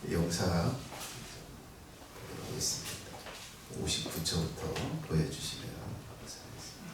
영사 보겠습니다. 59초부터 보여주시면 감사하겠습니다.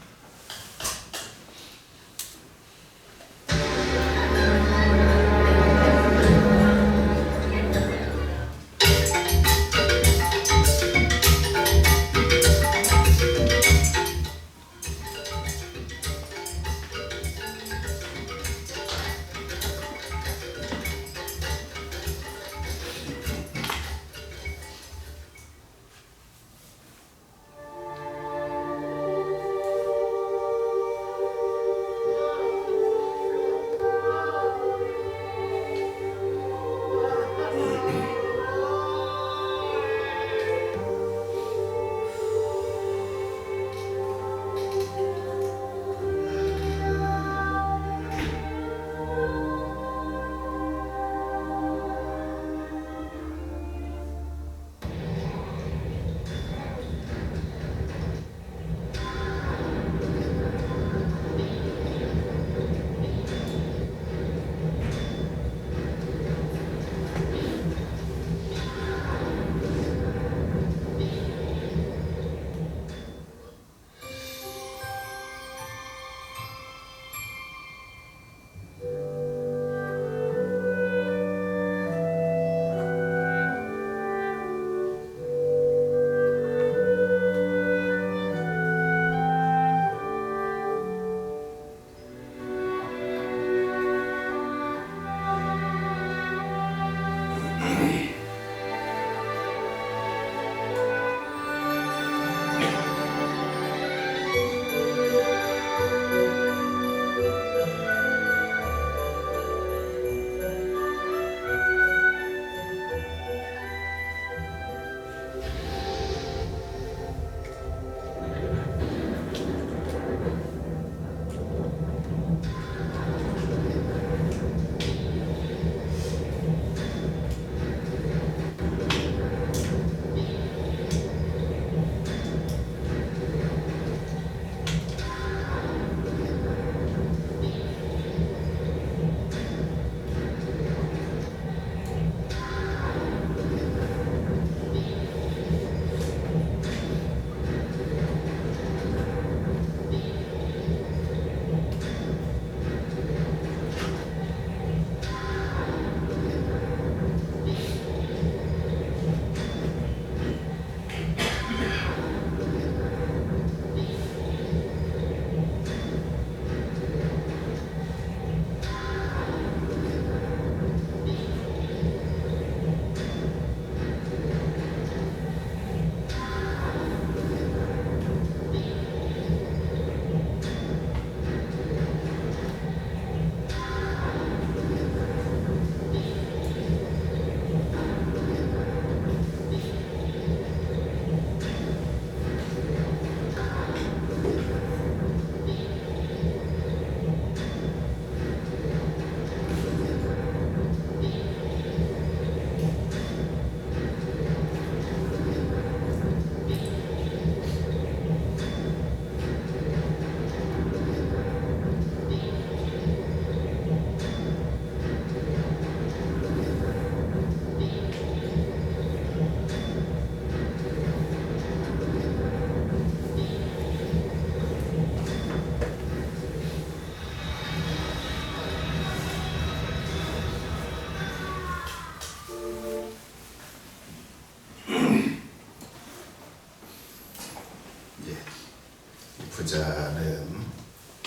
부자는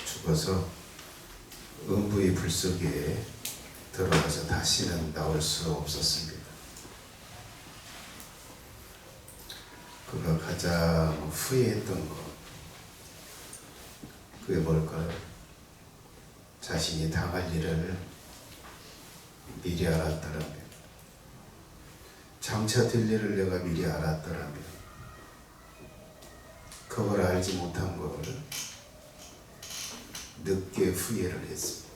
죽어서 음부의 불 속에 들어가서 다시는 나올 수 없었습니다. 그가 가장 후회했던 것, 그게 뭘까요? 자신이 당할 일을 미리 알았더라면, 장차 될 일을 내가 미리 알았더라면, 그걸 알지 못한 걸 늦게 후회를 했습니다.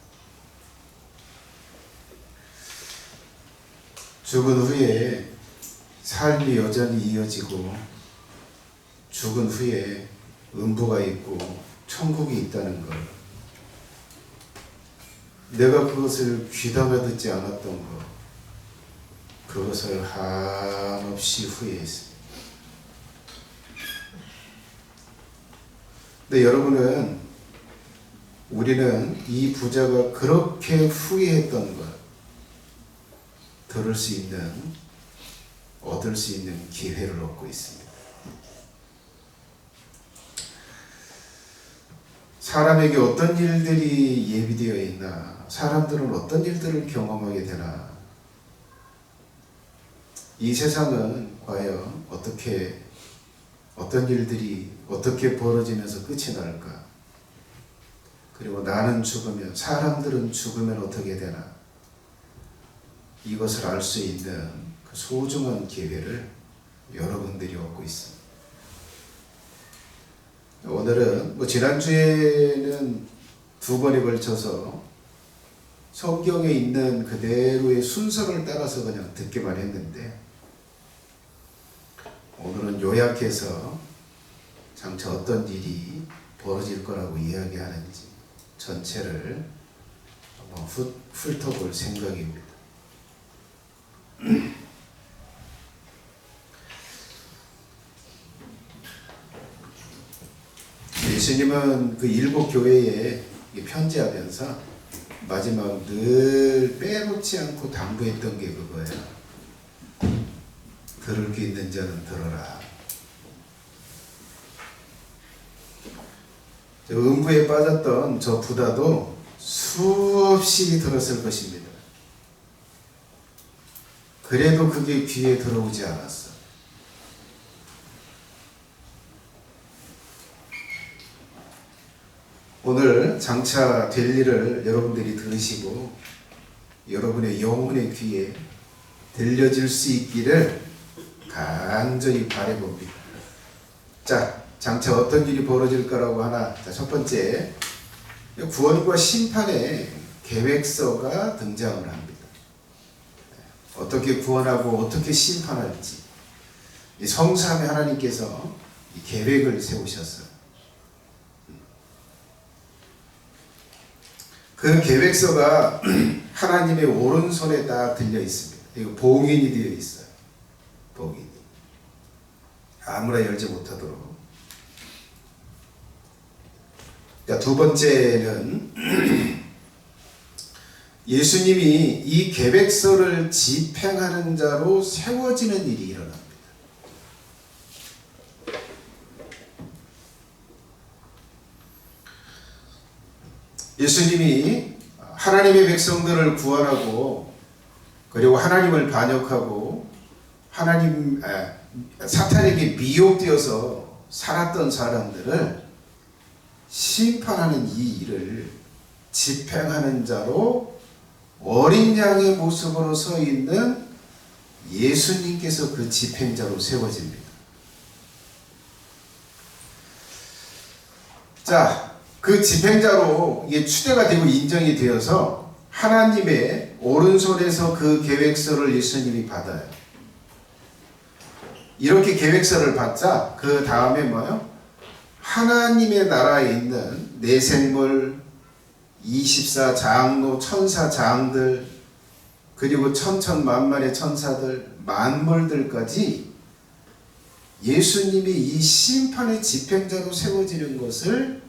죽은 후에 삶이 여전히 이어지고, 죽은 후에 음부가 있고 천국이 있다는 것, 내가 그것을 귀담아 듣지 않았던 것, 그것을 한없이 후회했습니다. 근데 여러분은, 우리는 이 부자가 그렇게 후회했던 것 들을 수 있는, 얻을 수 있는 기회를 얻고 있습니다. 사람에게 어떤 일들이 예비되어 있나, 사람들은 어떤 일들을 경험하게 되나, 이 세상은 과연 어떤 일들이 어떻게 벌어지면서 끝이 날까? 그리고 나는 죽으면, 사람들은 죽으면 어떻게 되나? 이것을 알 수 있는 그 소중한 기회를 여러분들이 얻고 있습니다. 오늘은 지난주에는 2번에 걸쳐서 성경에 있는 그대로의 순서를 따라서 그냥 듣기만 했는데, 오늘은 요약해서 장차 어떤 일이 벌어질 거라고 이야기하는지 전체를 한번 훑어볼 생각입니다. 예수님은 그 7 교회에 편지하면서 마지막 늘 빼놓지 않고 당부했던 게 그거예요. 들을 게 있는 자는 들어라. 음부에 빠졌던 저 부다도 수없이 들었을 것입니다. 그래도 그게 귀에 들어오지 않았어. 오늘 장차 될 일을 여러분들이 들으시고 여러분의 영혼의 귀에 들려질 수 있기를 간절히 바라봅니다. 자, 장차 어떤 일이 벌어질 거라고 하나. 자, 첫 번째, 구원과 심판의 계획서가 등장을 합니다. 어떻게 구원하고 어떻게 심판할지, 이 성삼위 하나님께서 이 계획을 세우셨어요. 그 계획서가 하나님의 오른손에 딱 들려 있습니다. 이거 봉인이 되어 있어요. 봉인이. 아무나 열지 못하도록. 자, 두 번째는 예수님이 이 계획서를 집행하는 자로 세워지는 일이 일어납니다. 예수님이 하나님의 백성들을 구원하고, 그리고 하나님을 반역하고 사탄에게 미혹되어서 살았던 사람들을 심판하는 이 일을 집행하는 자로 어린 양의 모습으로 서 있는 예수님께서 그 집행자로 세워집니다. 자, 그 집행자로 이게 추대가 되고 인정이 되어서 하나님의 오른손에서 그 계획서를 예수님이 받아요. 이렇게 계획서를 받자 그 다음에 뭐요? 하나님의 나라에 있는 내생물, 24장로, 천사장들, 그리고 천천만만의 천사들, 만물들까지 예수님이 이 심판의 집행자로 세워지는 것을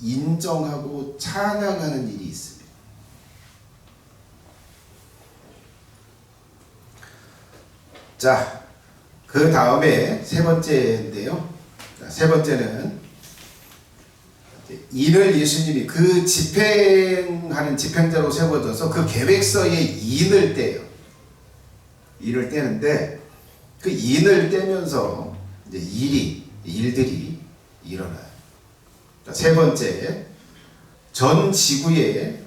인정하고 찬양하는 일이 있습니다. 자, 그 다음에 세 번째인데요. 세 번째는 인을 예수님이 그 집행하는 집행자로 세워져서 그 계획서에 인을 떼요. 인을 떼는데 그 인을 떼면서 이제 일들이 일어나요. 세 번째, 전 지구의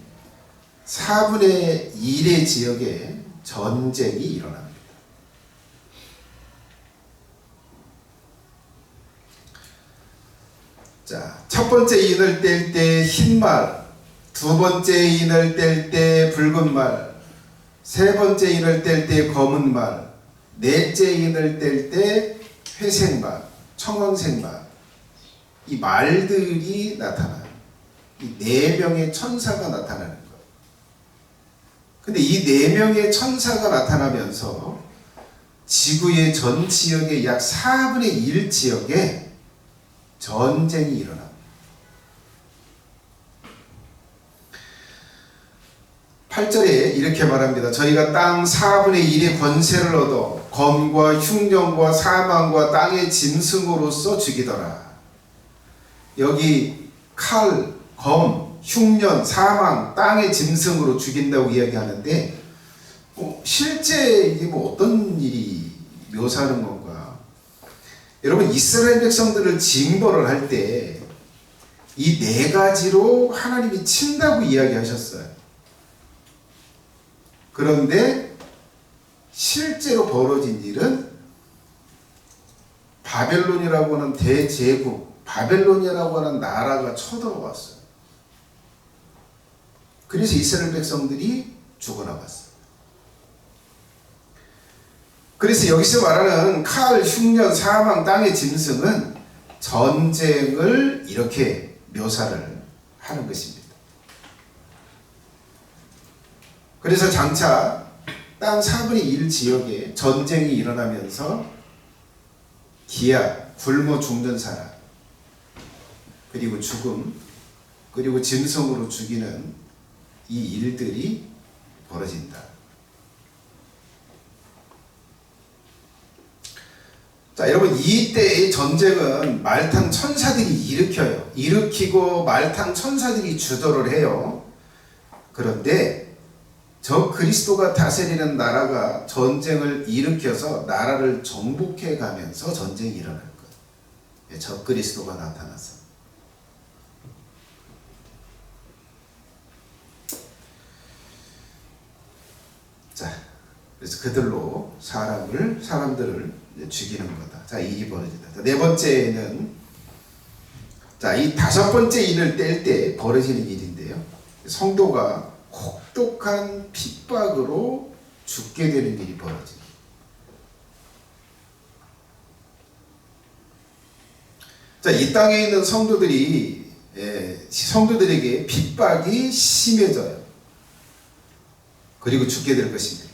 4분의 1의 지역에 전쟁이 일어납니다. 자, 첫 번째 인을 뗄 때 흰 말, 두 번째 인을 뗄 때 붉은 말, 세 번째 인을 뗄 때 검은 말, 넷째 인을 뗄 때 회색 말, 청황색 말, 이 말들이 나타나요. 이 4명의 천사가 나타나는 거예요. 근데 이 4명의 천사가 나타나면서 지구의 전 지역의 약 4분의 1 지역에 전쟁이 일어납니다. 8절에 이렇게 말합니다. 저희가 땅 4분의 1의 권세를 얻어 검과 흉년과 사망과 땅의 짐승으로서 죽이더라. 여기 칼, 검, 흉년, 사망, 땅의 짐승으로 죽인다고 이야기하는데 실제 이게 뭐 어떤 일이 묘사하는 건가? 여러분, 이스라엘 백성들을 징벌을 할 때 이 네 가지로 하나님이 친다고 이야기하셨어요. 그런데 실제로 벌어진 일은 바벨론이라고 하는 대제국, 바벨론이라고 하는 나라가 쳐들어왔어요. 그래서 이스라엘 백성들이 죽어나갔어요. 그래서 여기서 말하는 칼, 흉년, 사망, 땅의 짐승은 전쟁을 이렇게 묘사를 하는 것입니다. 그래서 장차 땅 4분의 1 지역에 전쟁이 일어나면서 기아, 굶어 죽는 사람, 그리고 죽음, 그리고 짐승으로 죽이는 이 일들이 벌어진다. 자, 여러분, 이때의 전쟁은 말탄 천사들이 일으키고 말탄 천사들이 주도를 해요. 그런데 저 그리스도가 다스리는 나라가 전쟁을 일으켜서 나라를 정복해 가면서 전쟁이 일어날 거예요. 저 그리스도가 나타나서. 자, 그래서 그들로 사람들을 죽이는 거다. 자, 일이 벌어진다. 자, 네 번째는, 자, 이 다섯 번째 인을 뗄 때 벌어지는 일인데요. 성도가 혹독한 핍박으로 죽게 되는 일이 벌어집니다. 자, 이 땅에 있는 성도들에게 핍박이 심해져요. 그리고 죽게 될 것입니다.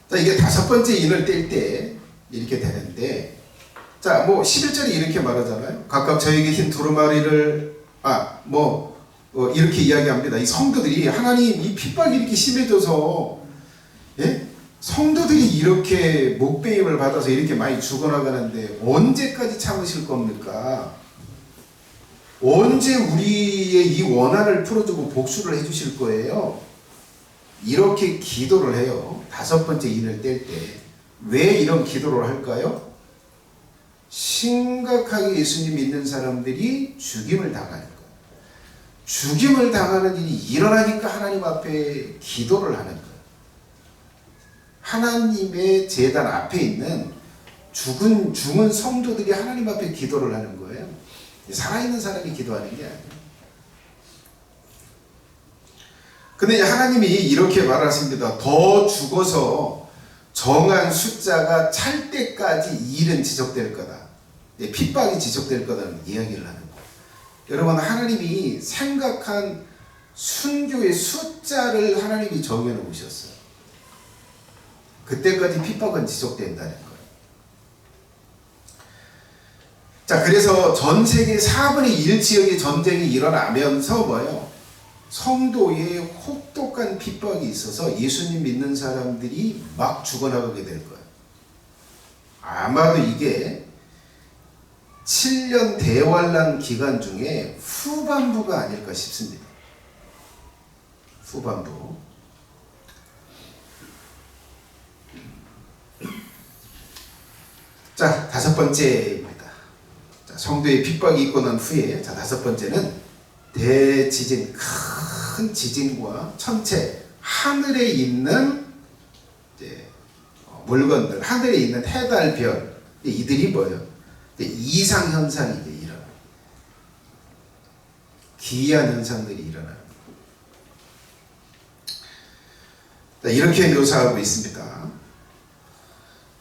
자, 이게 다섯 번째 인을 뗄 때 이렇게 되는데, 자, 뭐 11절에 이렇게 말하잖아요. 각각 저에게 흰 두루마리를 이렇게 이야기합니다. 이 성도들이 하나님 이 핍박이 이렇게 심해져서 성도들이 이렇게 목배임을 받아서 이렇게 많이 죽어나가는데 언제까지 참으실 겁니까? 언제 우리의 이 원한을 풀어주고 복수를 해주실 거예요? 이렇게 기도를 해요. 다섯 번째 인을 뗄 때. 왜 이런 기도를 할까요? 심각하게 예수님 믿는 사람들이 죽임을 당하는 거예요. 죽임을 당하는 일이 일어나니까 하나님 앞에 기도를 하는 거예요. 하나님의 제단 앞에 있는 죽은 성도들이 하나님 앞에 기도를 하는 거예요. 살아있는 사람이 기도하는 게 아니에요. 근데 하나님이 이렇게 말하십니다. 더 죽어서 정한 숫자가 찰 때까지 이 일은 지속될 거다. 핍박이 지속될 거다는 이야기를 하는 거예요. 여러분, 하나님이 생각한 순교의 숫자를 하나님이 정해 놓으셨어요. 그때까지 핍박은 지속된다는 거예요. 자, 그래서 전 세계 4분의 1 지역의 전쟁이 일어나면서 성도의 혹독한 핍박이 있어서 예수님 믿는 사람들이 막 죽어나가게 될 거예요. 아마도 이게 7년 대환란 기간 중에 후반부가 아닐까 싶습니다. 후반부. 자, 다섯 번째입니다. 자, 성도의 핍박이 있고 난 후에, 자, 다섯 번째는 대지진, 큰 지진과 천체, 하늘에 있는 물건들, 하늘에 있는 해, 달, 별, 이들이 뭐예요? 이상 현상이 일어나요. 기이한 현상들이 일어나요. 자, 이렇게 묘사하고 있습니다.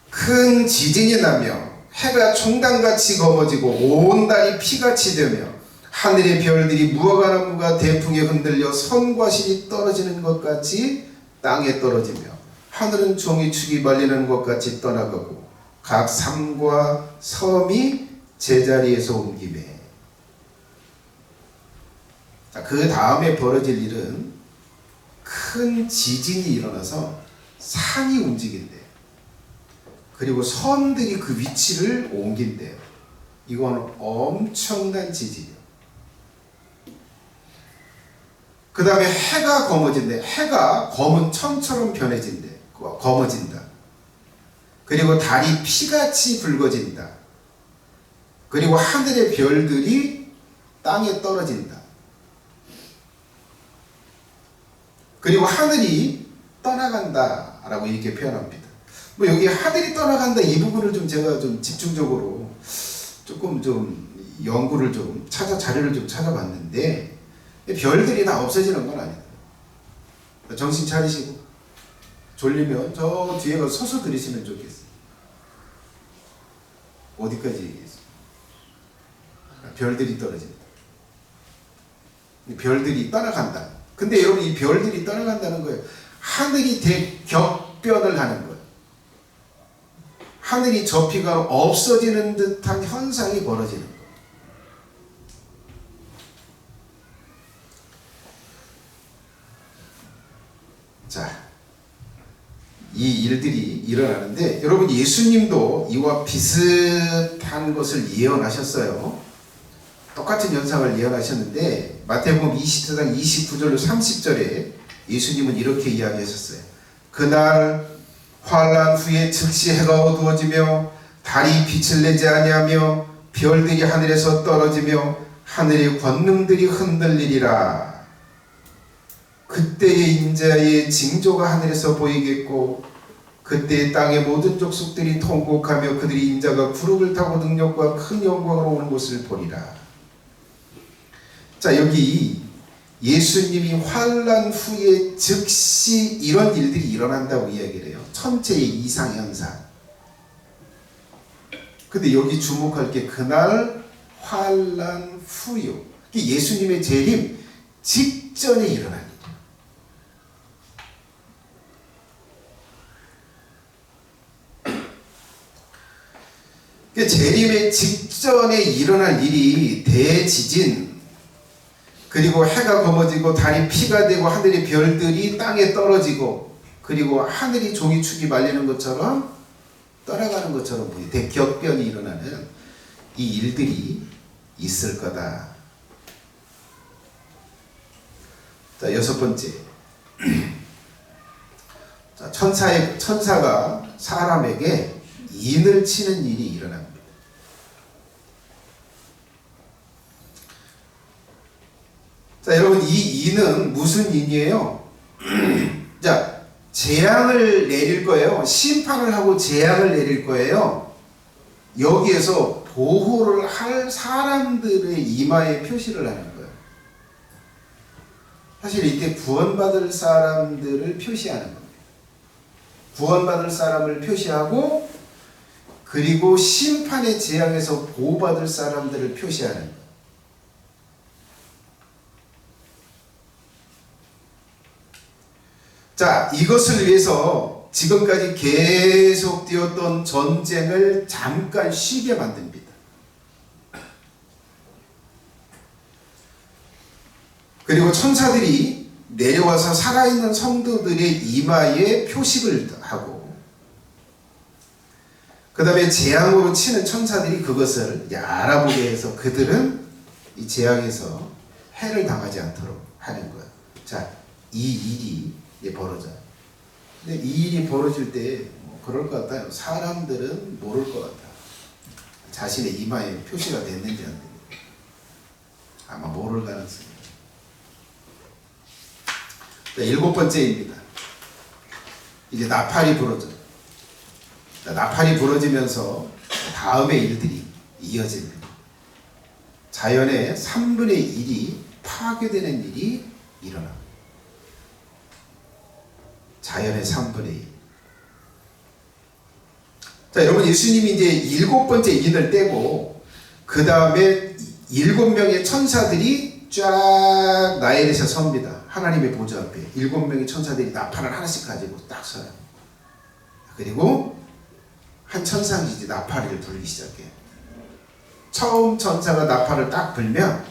큰 지진이 나며 해가 총단같이 검어지고 온 달이 피같이 되며 하늘의 별들이 무화과나무가 대풍에 흔들려 선과 실이 떨어지는 것 같이 땅에 떨어지며 하늘은 종이 축이 말리는 것 같이 떠나가고 각 산과 섬이 제자리에서 옮기매. 그 다음에 벌어질 일은 큰 지진이 일어나서 산이 움직인대요. 그리고 섬들이 그 위치를 옮긴대요. 이건 엄청난 지진이에요. 그 다음에 해가 검어진대. 해가 검은 천처럼 변해진대. 검어진다. 그리고 달이 피같이 붉어진다. 그리고 하늘의 별들이 땅에 떨어진다. 그리고 하늘이 떠나간다 라고 이렇게 표현합니다. 뭐 여기 하늘이 떠나간다 이 부분을 좀 제가 좀 집중적으로 조금 좀 연구를 좀 자료를 좀 찾아봤는데, 별들이 다 없어지는 건 아니다. 정신 차리시고 졸리면 저 뒤에 가서 서서 들으시면 좋겠어요. 어디까지 얘기했어요? 별들이 떨어진다. 별들이 떠나간다. 근데 여러분, 이 별들이 떠나간다는 거예요. 하늘이 대격변을 하는 거예요. 하늘이 접히가 없어지는 듯한 현상이 벌어지는 거예요. 자, 이 일들이 일어나는데, 여러분, 예수님도 이와 비슷한 것을 예언하셨어요. 똑같은 현상을 예언하셨는데, 마태복음 20장 29절로 30절에 예수님은 이렇게 이야기하셨어요. 그날 환난 후에 즉시 해가 어두워지며 달이 빛을 내지 아니하며 별들이 하늘에서 떨어지며 하늘의 권능들이 흔들리리라. 그때의 인자의 징조가 하늘에서 보이겠고 그때 땅의 모든 족속들이 통곡하며 그들이 인자가 구름을 타고 능력과 큰 영광으로 오는 것을 보리라. 자, 여기 예수님이 환난 후에 즉시 이런 일들이 일어난다고 이야기를 해요. 천체의 이상현상. 근데 여기 주목할 게 그날 환난 후요. 예수님의 재림 직전에 일어난 일이에요. 재림의 직전에 일어날 일이 대지진, 그리고 해가 검어지고 달이 피가 되고 하늘의 별들이 땅에 떨어지고 그리고 하늘이 종이축이 말리는 것처럼 떠나가는 것처럼 보이 대격변이 일어나는 이 일들이 있을 거다. 자, 여섯 번째. 자, 천사가 사람에게 인을 치는 일이 일어납니다. 자, 여러분, 이 인은 무슨 인이에요? 자, 재앙을 내릴 거예요. 심판을 하고 재앙을 내릴 거예요. 여기에서 보호를 할 사람들의 이마에 표시를 하는 거예요. 사실 이때 구원받을 사람들을 표시하는 겁니다. 구원받을 사람을 표시하고 그리고 심판의 재앙에서 보호받을 사람들을 표시하는 거예요. 자, 이것을 위해서 지금까지 계속되었던 전쟁을 잠깐 쉬게 만듭니다. 그리고 천사들이 내려와서 살아있는 성도들의 이마에 표식을 하고 그 다음에 재앙으로 치는 천사들이 그것을 알아보게 해서 그들은 이 재앙에서 해를 당하지 않도록 하는 거예요. 자, 이 일이 벌어져요. 근데 이 일이 벌어질 때 그럴 것 같아요. 사람들은 모를 것 같아요. 자신의 이마에 표시가 됐는지 안 됐는지. 아마 모를 가능성이. 자, 일곱 번째입니다. 이제 나팔이 부러져요. 나팔이 부러지면서 다음의 일들이 이어집니다. 자연의 3분의 1이 파괴되는 일이 일어납니다. 자연의 3분의 1. 자, 여러분, 예수님이 이제 일곱 번째 인을 떼고 그 다음에 7명의 천사들이 쫙 나엘에서 섭니다. 하나님의 보좌 앞에 7명의 천사들이 나팔을 하나씩 가지고 딱 서요. 그리고 한 천사가 이제 나팔을 불기 시작해요. 처음 천사가 나팔을 딱 불면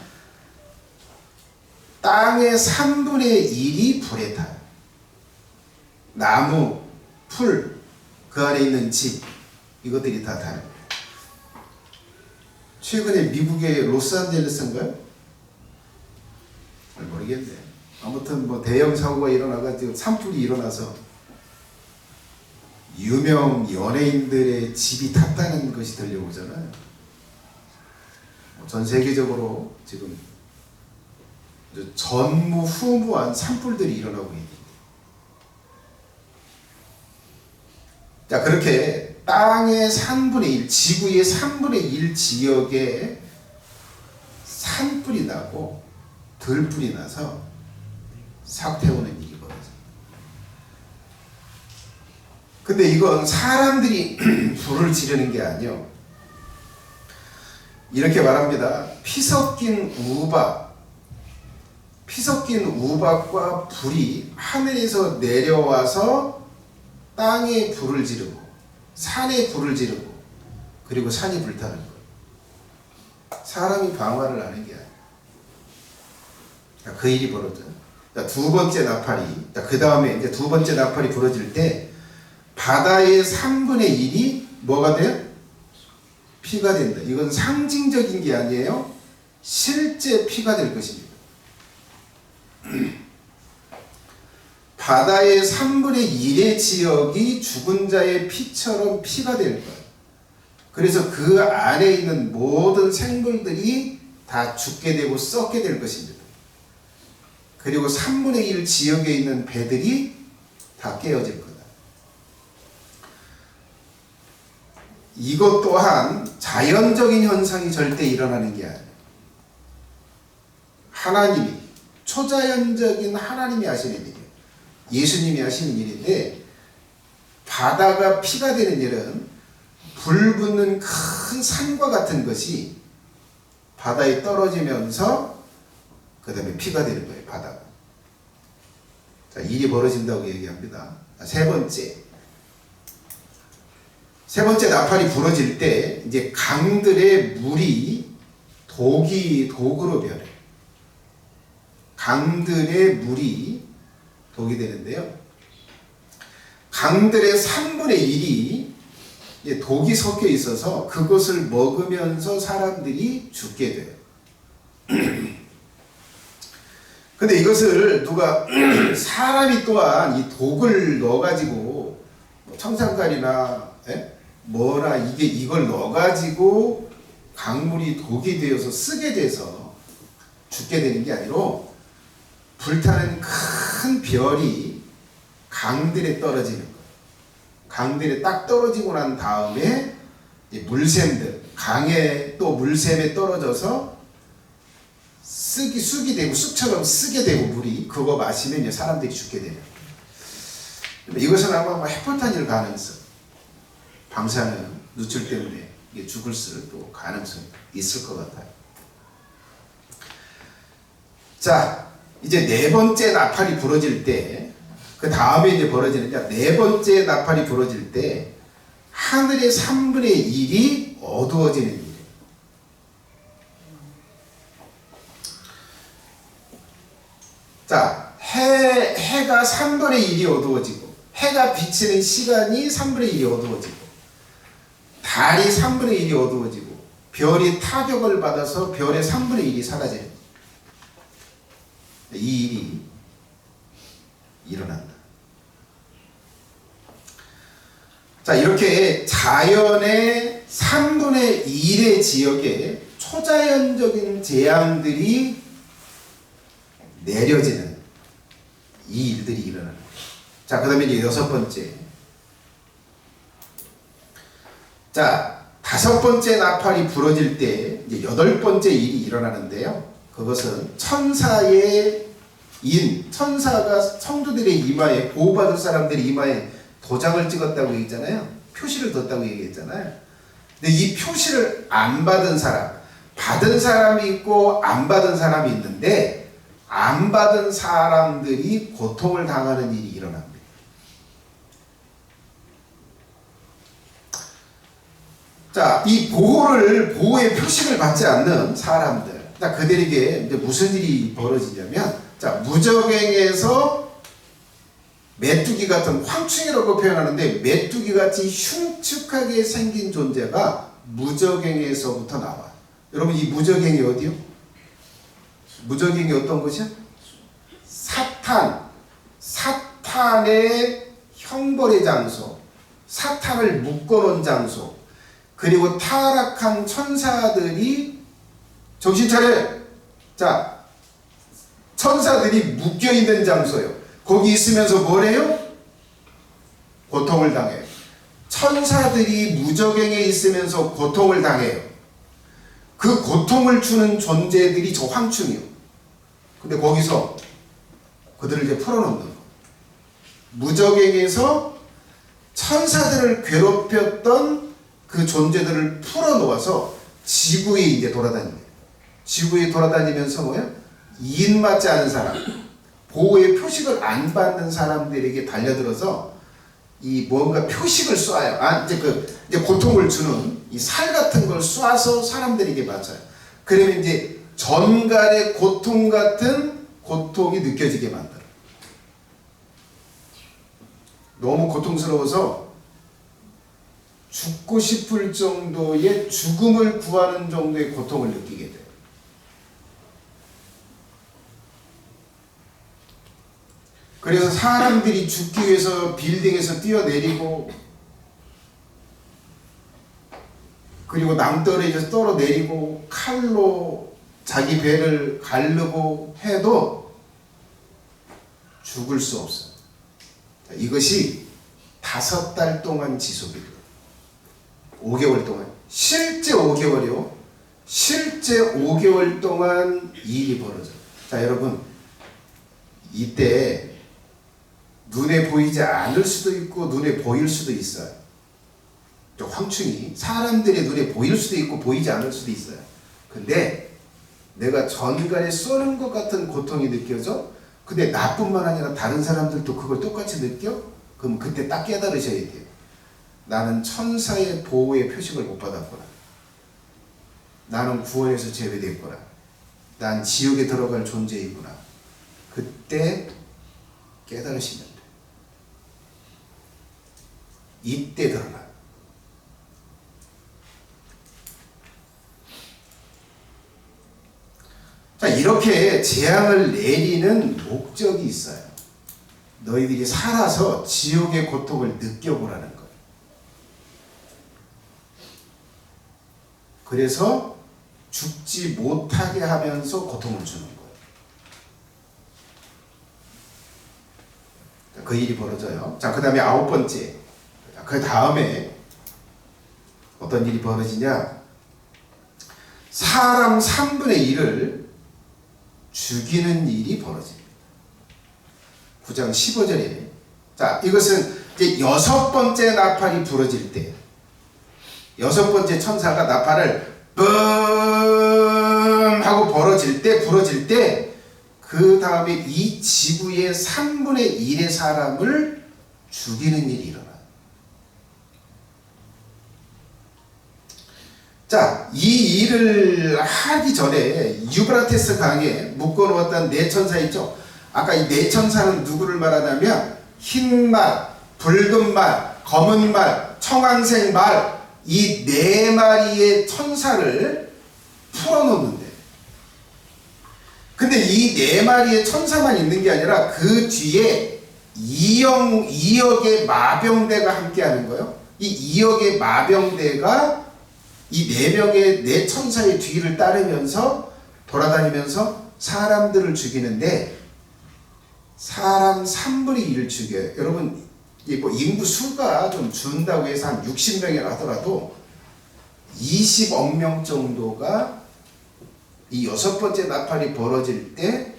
땅의 3분의 1이 불에 타요. 나무, 풀, 그 안에 있는 집, 이것들이 다 타요. 최근에 미국의 로스앤젤레스인가요? 잘 모르겠네. 아무튼 뭐 대형 사고가 일어나가지고 산불이 일어나서 유명 연예인들의 집이 탔다는 것이 들려오잖아요. 전 세계적으로 지금 전무후무한 산불들이 일어나고 있는. 자, 그렇게 땅의 3분의 1, 지구의 3분의 1 지역에 산불이 나고 들불이 나서 사태오는 일이 벌어져요. 근데 이건 사람들이 불을 지르는 게 아니요. 이렇게 말합니다. 피 섞인 우박과 불이 하늘에서 내려와서 땅에 불을 지르고 산에 불을 지르고 그리고 산이 불타는 거예요. 사람이 방화를 하는 게 아니에요. 그 일이 벌어져요. 두 번째 나팔이, 그 다음에 이제 두 번째 나팔이 부러질 때 바다의 3분의 1이 뭐가 돼요? 피가 된다. 이건 상징적인 게 아니에요. 실제 피가 될 것입니다. 바다의 3분의 1의 지역이 죽은 자의 피처럼 피가 될 거예요. 그래서 그 안에 있는 모든 생물들이 다 죽게 되고 썩게 될 것입니다. 그리고 3분의 1 지역에 있는 배들이 다 깨어질 거다. 이것 또한 자연적인 현상이 절대 일어나는 게 아니에요. 하나님이, 초자연적인 하나님이 하시는 일이에요. 예수님이 하시는 일인데, 바다가 피가 되는 일은 불 붙는 큰 산과 같은 것이 바다에 떨어지면서 그 다음에 피가 되는 거예요. 바다가. 자, 일이 벌어진다고 얘기합니다. 세 번째 나팔이 부러질 때 이제 강들의 물이 독으로 변해요. 강들의 물이 독이 되는데요. 강들의 3분의 1이 독이 섞여 있어서 그것을 먹으면서 사람들이 죽게 돼요. 근데 이것을 누가 사람이 또한 이 독을 넣어가지고 청산가리나 뭐나 이걸 넣어가지고 강물이 독이 되어서 쓰게 돼서 죽게 되는 게 아니로 불타는 큰 별이 강들에 떨어지는 거예요. 강들에 딱 떨어지고 난 다음에 물샘들, 강에 또 물샘에 떨어져서 쑥이 되고 쑥처럼 쓰게 되고 물이 그거 마시면 사람들이 죽게 돼요. 이것은 아마 해포탄일 가능성, 방사능 누출 때문에 죽을 또 가능성이 있을 것 같아요. 자, 이제 네 번째 나팔이 부러질 때, 그 다음에 이제 벌어지는 네 번째 나팔이 부러질 때 하늘의 3분의 1이 어두워지는 일이에요. 자, 해가 3분의 1이 어두워지고, 해가 비치는 시간이 3분의 1이 어두워지고, 달이 3분의 1이 어두워지고, 별이 타격을 받아서 별의 3분의 1이 사라져요. 이 일이 일어난다. 자, 이렇게 자연의 3분의 1의 지역에 초자연적인 재앙들이 내려지는 이 일들이 일어나는 거예요. 자, 그 다음에 이제 여섯 번째. 자, 다섯 번째 나팔이 부러질 때 이제 여덟 번째 일이 일어나는데요. 그것은 천사의 천사가 성도들의 이마에, 보호받을 사람들의 이마에 도장을 찍었다고 얘기했잖아요. 표시를 뒀다고 얘기했잖아요. 근데 이 표시를 안 받은 사람, 받은 사람이 있고 안 받은 사람이 있는데, 안 받은 사람들이 고통을 당하는 일이 일어납니다. 자, 이 보호의 표식을 받지 않는 사람들, 자, 그들에게 이제 무슨 일이 벌어지냐면, 자, 무적행에서 메뚜기 같은 황충이라고 표현하는데, 메뚜기 같이 흉측하게 생긴 존재가 무적행에서부터 나와. 여러분, 이 무적행이 어디요? 무적행이 어떤 것이야? 사탄의 형벌의 장소, 사탄을 묶어놓은 장소, 그리고 타락한 천사들이 정신 차려. 자, 천사들이 묶여 있는 장소요. 거기 있으면서 뭐래요? 고통을 당해요. 천사들이 무적행에 있으면서 고통을 당해요. 그 고통을 주는 존재들이 저 황충이요. 근데 거기서 그들을 이제 풀어놓는 거. 무적행에서 천사들을 괴롭혔던 그 존재들을 풀어놓아서 지구에 이제 돌아다닙니다. 지구에 돌아다니면서 뭐야? 이인 맞지 않은 사람, 보호의 표식을 안 받는 사람들에게 달려들어서 이 뭔가 표식을 쏴요. 이제 고통을 주는 이 살 같은 걸 쏴서 사람들에게 맞아요. 그러면 이제 전갈의 고통 같은 고통이 느껴지게 만들어. 너무 고통스러워서 죽고 싶을 정도의 죽음을 구하는 정도의 고통을 느끼게 돼요. 그래서 사람들이 죽기 위해서 빌딩에서 뛰어내리고, 그리고 낭떠러지에서 떨어내리고 칼로 자기 배를 가르고 해도 죽을 수 없어요. 이것이 5달 동안 지속이 돼요. 5개월 동안. 실제 5개월이요. 실제 5개월 동안 이 일이 벌어져요. 자, 여러분, 이때 눈에 보이지 않을 수도 있고 눈에 보일 수도 있어요. 저 황충이 사람들의 눈에 보일 수도 있고 보이지 않을 수도 있어요. 근데 내가 전갈에 쏘는 것 같은 고통이 느껴져? 근데 나뿐만 아니라 다른 사람들도 그걸 똑같이 느껴? 그럼 그때 딱 깨달으셔야 돼요. 나는 천사의 보호의 표식을 못 받았구나. 나는 구원에서 제외됐구나. 난 지옥에 들어갈 존재이구나. 그때 깨달으시면 돼. 이때 드러나. 자, 이렇게 재앙을 내리는 목적이 있어요. 너희들이 살아서 지옥의 고통을 느껴보라는 거예요. 그래서 죽지 못하게 하면서 고통을 주는 거예요. 그 일이 벌어져요. 자, 그 다음에 9번째. 그 다음에 어떤 일이 벌어지냐? 사람 3분의 1을 죽이는 일이 벌어집니다. 9장 15절에. 자, 이것은 이제 6번째 나팔이 부러질 때, 6번째 천사가 나팔을 뿜 하고 부러질 때, 그 다음에 이 지구의 3분의 1의 사람을 죽이는 일이 일어나요. 자, 이 일을 하기 전에 유브라테스 강에 묶어놓았던 4천사 있죠? 아까 이 4천사는 누구를 말하냐면 흰 말, 붉은 말, 검은 말, 청황색 말, 이 4마리의 천사를 풀어놓는데, 근데 이 4마리의 천사만 있는 게 아니라 그 뒤에 2억의 마병대가 함께하는 거예요. 이 2억의 마병대가 이 4명의 천사의 뒤를 따르면서 돌아다니면서 사람들을 죽이는데, 사람 3분의 1을 죽여요. 여러분, 뭐 인구 수가 좀 준다고 해서 한 60명이라 하더라도 20억 명 정도가 이 6번째 나팔이 벌어질 때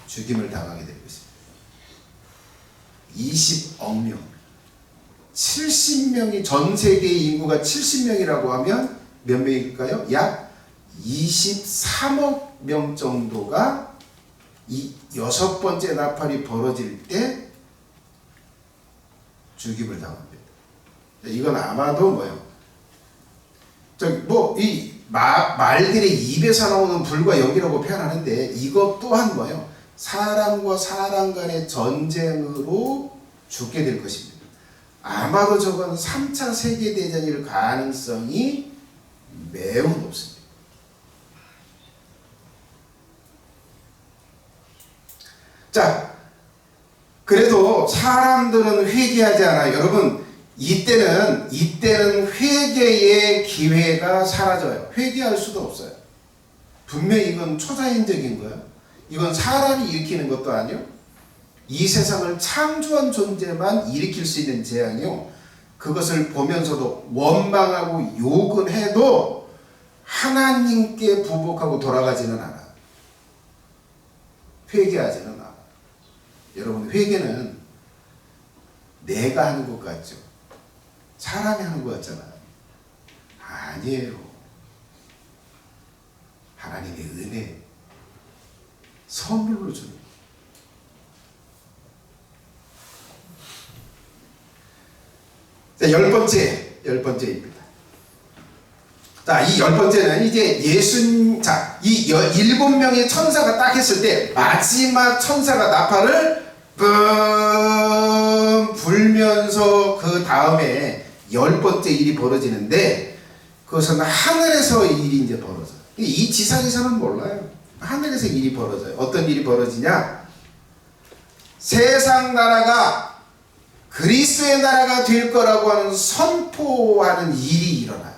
죽임을 당하게 되고 있습니다. 20억 명. 70명이, 전 세계의 인구가 70명이라고 하면 몇 명일까요? 약 23억 명 정도가 이 여섯 번째 나팔이 벌어질 때 죽임을 당합니다. 이건 아마도 뭐예요? 이 말들의 입에서 나오는 불과 연기라고 표현하는데 이것 또한 뭐예요? 사람과 사람 간의 전쟁으로 죽게 될 것입니다. 아마도 저건 3차 세계대전일 가능성이 매우 높습니다. 자, 그래도 사람들은 회개하지 않아요. 여러분, 이때는 회개의 기회가 사라져요. 회개할 수도 없어요. 분명히 이건 초자연적인 거예요. 이건 사람이 일으키는 것도 아니요. 이 세상을 창조한 존재만 일으킬 수 있는 재앙이요. 그것을 보면서도 원망하고 욕은 해도 하나님께 부복하고 돌아가지는 않아요. 회개하지는 않아요. 여러분, 회개는 내가 하는 것 같죠? 사람이 하는 것 같잖아요. 아니에요. 하나님의 은혜, 선물로 주는. 자, 열 번째입니다. 자, 이 열 번째는 이제 이 7명의 천사가 딱 했을 때 마지막 천사가 나팔을 뿜 불면서 그 다음에 10번째 일이 벌어지는데 그것은 하늘에서 일이 이제 벌어져요. 이 지상에서는 몰라요. 하늘에서 일이 벌어져요. 어떤 일이 벌어지냐? 세상 나라가 그리스도의 나라가 될 거라고 하는 선포하는 일이 일어나요.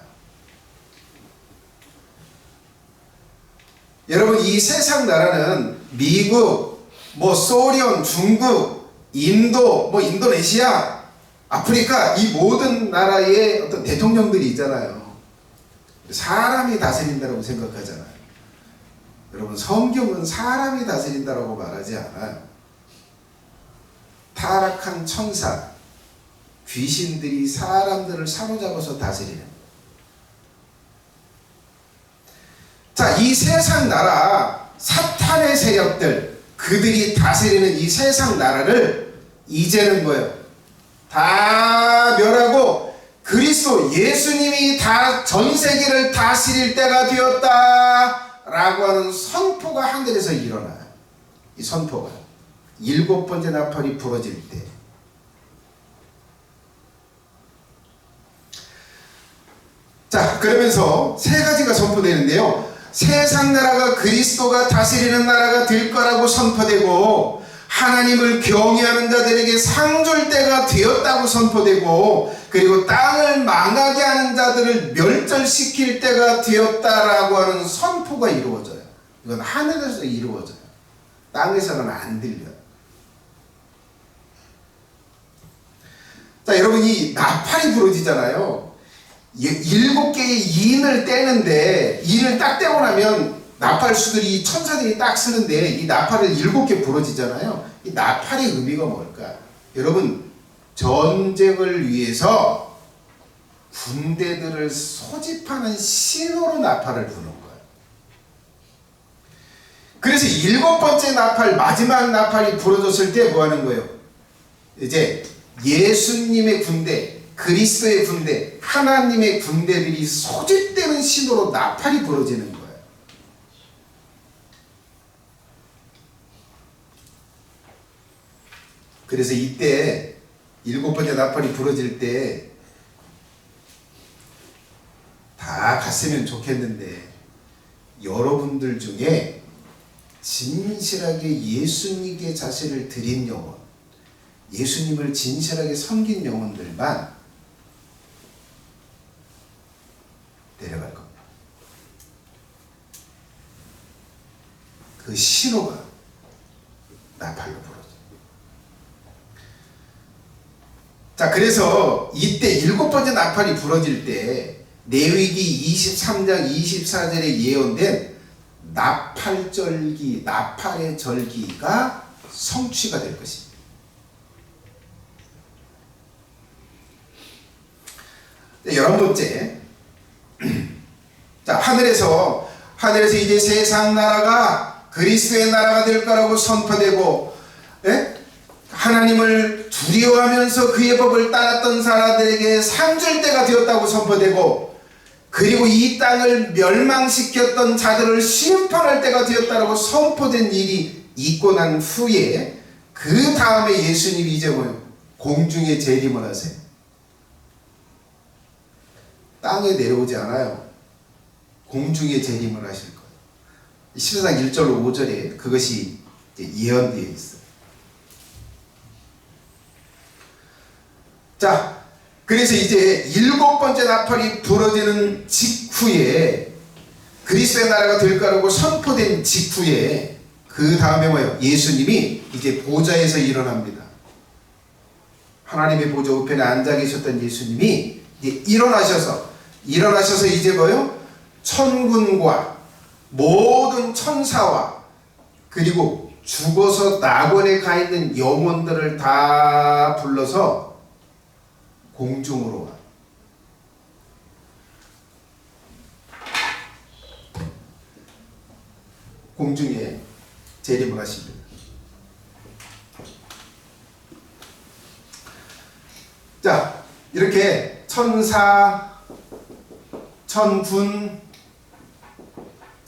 여러분, 이 세상 나라는 미국, 소련, 중국, 인도, 인도네시아, 아프리카 이 모든 나라의 어떤 대통령들이 있잖아요. 사람이 다스린다고 생각하잖아요. 여러분, 성경은 사람이 다스린다고 말하지 않아요. 타락한 천사, 귀신들이 사람들을 사로잡아서 다스리는. 자, 이 세상 나라, 사탄의 세력들, 그들이 다스리는 이 세상 나라를 이제는 뭐예요? 다 멸하고 그리스도 예수님이 다 전 세계를 다스릴 때가 되었다라고 하는 선포가 하늘에서 일어나요. 이 선포가 7번째 나팔이 부러질 때. 자, 그러면서 세 가지가 선포되는데요. 세상 나라가 그리스도가 다스리는 나라가 될 거라고 선포되고, 하나님을 경외하는 자들에게 상 줄 때가 되었다고 선포되고, 그리고 땅을 망하게 하는 자들을 멸절시킬 때가 되었다라고 하는 선포가 이루어져요. 이건 하늘에서 이루어져요. 땅에서는 안 들려요. 자, 여러분, 이 나팔이 부러지잖아요. 7개의 인을 떼는데, 인을 딱 떼고 나면 나팔수들이, 천사들이 딱 쓰는데 이 나팔을 7개 부러지잖아요. 이 나팔의 의미가 뭘까? 여러분, 전쟁을 위해서 군대들을 소집하는 신호로 나팔을 부는 거예요. 그래서 7번째 나팔, 마지막 나팔이 부러졌을 때 뭐 하는 거예요? 이제 예수님의 군대, 그리스도의 군대, 하나님의 군대들이 소집되는 신호로 나팔이 부러지는 거예요. 그래서 이때 7번째 나팔이 부러질 때 다 갔으면 좋겠는데, 여러분들 중에 진실하게 예수님께 자신을 드린 영혼, 예수님을 진실하게 섬긴 영혼들만 내려갈 겁니다. 그 신호가 나팔로 불어져요. 자, 그래서 이때 7번째 나팔이 부러질 때 레위기 23장 24절에 예언된 나팔절기, 나팔의 절기가 성취가 될 것입니다. 네, 11번째. 자, 하늘에서 이제 세상 나라가 그리스도의 나라가 될 거라고 선포되고, 하나님을 두려워하면서 그의 법을 따랐던 사람들에게 상 줄 때가 되었다고 선포되고, 그리고 이 땅을 멸망시켰던 자들을 심판할 때가 되었다고 선포된 일이 있고 난 후에, 그 다음에 예수님이 이제 뭐예요? 공중에 재림을 하세요. 땅에 내려오지 않아요. 공중에 재림을 하실 거예요. 14장 1절로 5절에 그것이 예언되어 있어요. 자, 그래서 이제 7번째 나팔이 부러지는 직후에, 그리스도의 나라가 될 거라고 선포된 직후에, 그 다음에 뭐예요? 예수님이 이제 보좌에서 일어납니다. 하나님의 보좌 우편에 앉아 계셨던 예수님이 이제 일어나셔서 이제 뭐예요? 천군과 모든 천사와 그리고 죽어서 낙원에 가 있는 영혼들을 다 불러서 공중으로 와. 공중에 재림을 하십니다. 자, 이렇게 천사, 천군,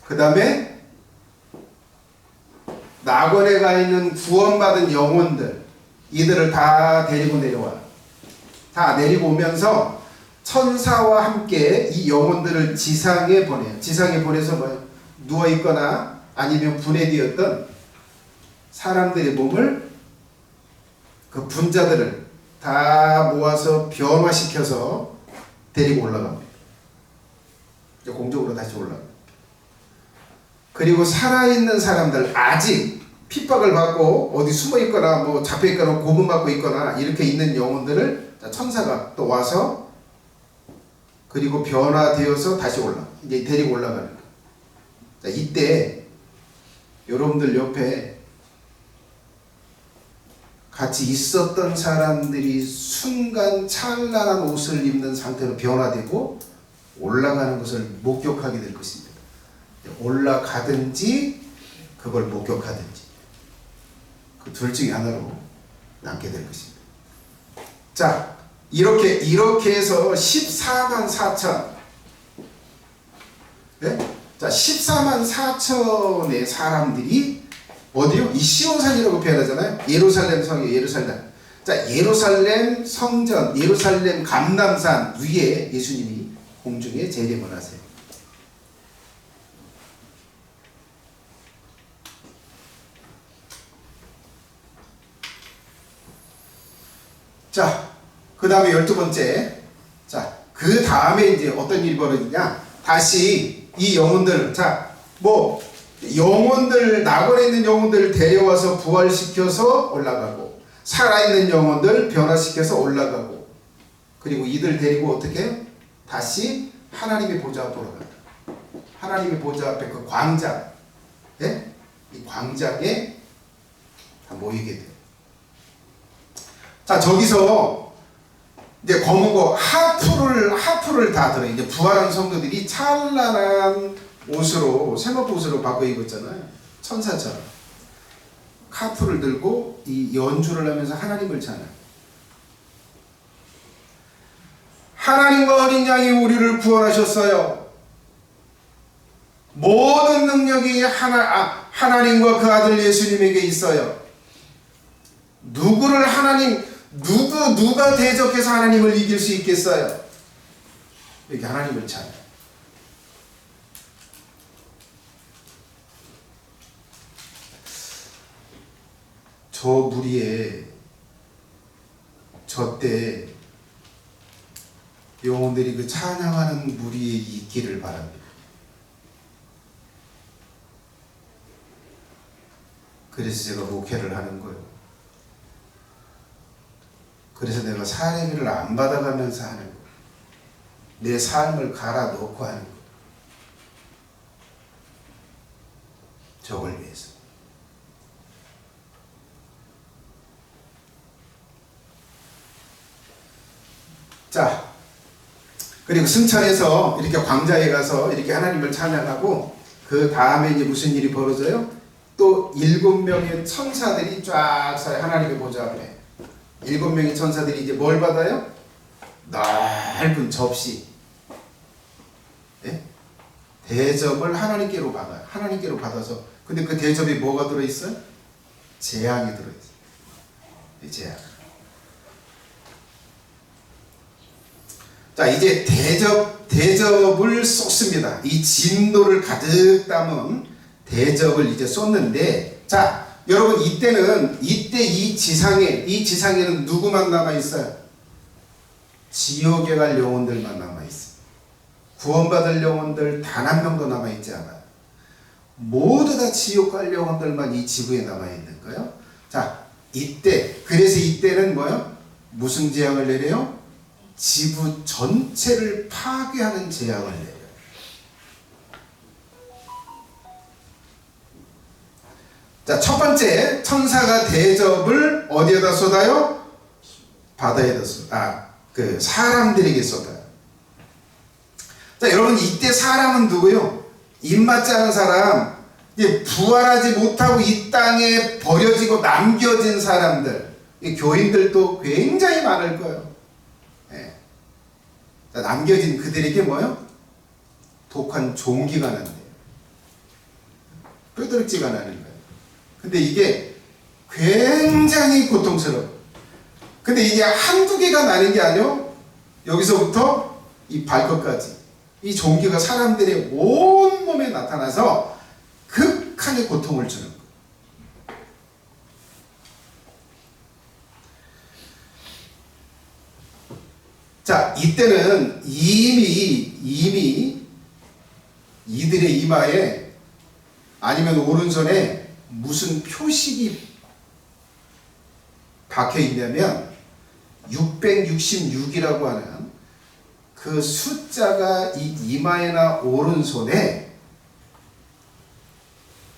그 다음에 낙원에 가 있는 구원받은 영혼들, 이들을 다 데리고 내려와. 다 내리고 오면서 천사와 함께 이 영혼들을 지상에 보내요. 지상에 보내서 뭐예요? 누워있거나 아니면 분해되었던 사람들의 몸을, 그 분자들을 다 모아서 변화시켜서 데리고 올라갑니다. 공중으로 다시 올라갑니다. 그리고 살아있는 사람들, 아직 핍박을 받고 어디 숨어있거나 뭐 잡혀있거나 고문받고 있거나 이렇게 있는 영혼들을 천사가 또 와서 그리고 변화되어서 다시 이제 데리고 올라가는 거예요. 자, 이때 여러분들 옆에 같이 있었던 사람들이 순간 찬란한 옷을 입는 상태로 변화되고 올라가는 것을 목격하게 될 것입니다. 올라가든지 그걸 목격하든지 그 둘 중에 하나로 남게 될 것입니다. 자, 이렇게 해서 14만 4천, 네? 자, 14만 4천의 사람들이 어디요? 이 시온산이라고 표현하잖아요. 예루살렘 성이에요. 예루살렘. 자, 예루살렘 성전, 예루살렘 감람산 위에 예수님이 공중에 재림을 하세요. 자, 그 다음에 12번째. 자, 그 다음에 이제 어떤 일이 벌어지냐? 다시 이 영혼들, 자, 뭐, 영혼들, 낙원에 있는 영혼들을 데려와서 부활시켜서 올라가고, 살아있는 영혼들 변화시켜서 올라가고, 그리고 이들 데리고 어떻게? 다시 하나님의 보좌 앞으로 간다. 하나님의 보좌 앞에 그 광장, 예? 이 광장에 다 모이게 돼요. 자, 저기서 이제 검은 거 하프를 다 들어요. 이제 부활한 성도들이 찬란한 옷으로, 세마포 옷으로 바꿔 입었잖아요. 천사처럼. 하프를 들고 이 연주를 하면서 하나님을 찬양. 하나님과 어린 양이 우리를 구원하셨어요. 모든 능력이 하나님과 그 아들 예수님에게 있어요. 누가 대적해서 하나님을 이길 수 있겠어요? 이렇게 하나님을 찬양. 저 무리에 저때 영혼들이 그 찬양하는 무리에 있기를 바랍니다. 그래서 제가 목회를 하는 거예요. 그래서 내가 사례비를 안 받아가면서 하는 거예요. 내 삶을 갈아 넣고 하는 거예요. 저걸 위해서. 자, 그리고 승천해서 이렇게 광장에 가서 이렇게 하나님을 찬양하고 그 다음에 이제 무슨 일이 벌어져요? 또 7명의 천사들이 쫙 서요. 하나님의 보좌 앞에. 7명의 천사들이 이제 뭘 받아요? 넓은 접시. 예? 대접을 하나님께로 받아요. 하나님께로 받아서. 근데 그 대접에 뭐가 들어있어요? 재앙이 들어있어요. 재앙. 자, 이제 대접을 쏟습니다. 이 진노를 가득 담은 대접을 이제 쏟는데, 자, 여러분 이때 이 지상에는 누구만 남아있어요? 지옥에 갈 영혼들만 남아있어요. 구원받을 영혼들 단 한 명도 남아있지 않아요. 모두 다 지옥 갈 영혼들만 이 지구에 남아있는 거예요. 자, 그래서 이때는 뭐요? 무슨 재앙을 내려요? 지구 전체를 파괴하는 재앙을 내려요. 자, 첫 번째, 천사가 대접을 어디에다 쏟아요? 바다에다 쏟아요. 사람들에게 쏟아요. 자, 여러분 이때 사람은 누구요? 입맞지 않은 사람, 이제 부활하지 못하고 이 땅에 버려지고 남겨진 사람들, 이 교인들도 굉장히 많을 거예요. 네. 자, 남겨진 그들에게 뭐요? 독한 종기가 난대요. 뼈들지가 나는 거예요. 근데 이게 굉장히 고통스러워요. 근데 이게 한두 개가 나는 게 아니요. 여기서부터 이 발끝까지 이 종기가 사람들의 온몸에 나타나서 극한의 고통을 주는 거예요. 자, 이때는 이미 이들의 이마에 아니면 오른손에 무슨 표식이 박혀 있냐면 666이라고 하는 그 숫자가 이 이마에나 오른손에